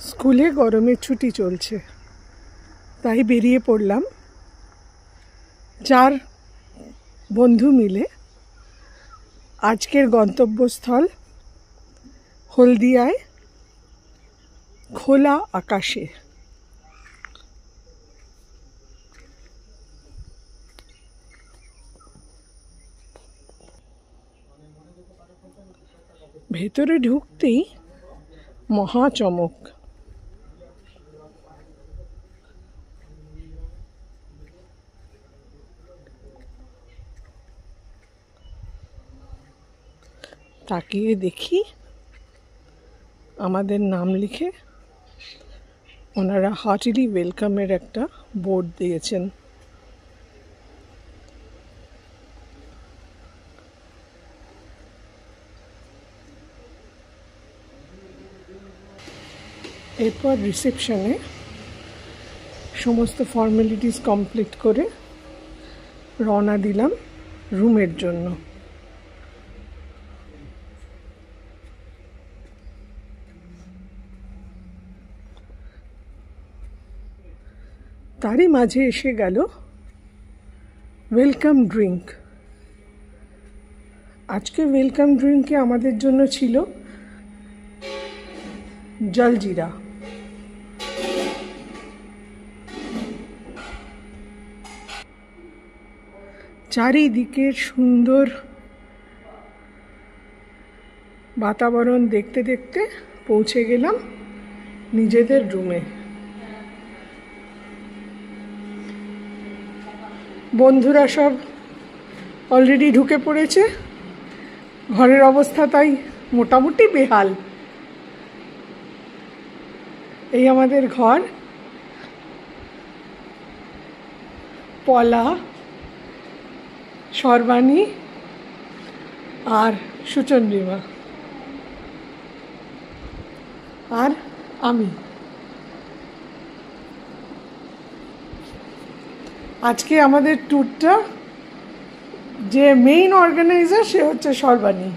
স্কুলে গরমের ছুটি চলছে, তাই বেরিয়ে পড়লাম 4 বন্ধু মিলে। আজকের গন্তব্যস্থল হলদিয়ায় খোলা আকাশে। ভেতরে ঢুকতেই মহা চমক। তাকিয়ে দেখি আমাদের নাম লিখে ওনারা হার্টিলি ওয়েলকামের একটা বোর্ড দিয়েছেন। এরপর রিসেপশনে সমস্ত ফর্মালিটিস কমপ্লিট করে রওনা দিলাম রুমের জন্য। তারই মাঝে এসে গেল ওয়েলকাম ড্রিঙ্ক। আজকে ওয়েলকাম ড্রিঙ্কে আমাদের জন্য ছিল জলজিরা। চারিদিকের সুন্দর বাতাবরণ দেখতে দেখতে পৌঁছে গেলাম নিজেদের রুমে। বন্ধুরা সব অলরেডি ঢুকে পড়েছে। ঘরের অবস্থা তাই মোটামুটি বেহাল। এই আমাদের ঘর। পলা, সর্বাণী আর সুচন্দ্রিমা আর আমি। আজকে আমাদের ট্যুরটা যে মেইন অর্গানাইজার সে হচ্ছে সর্বাণী।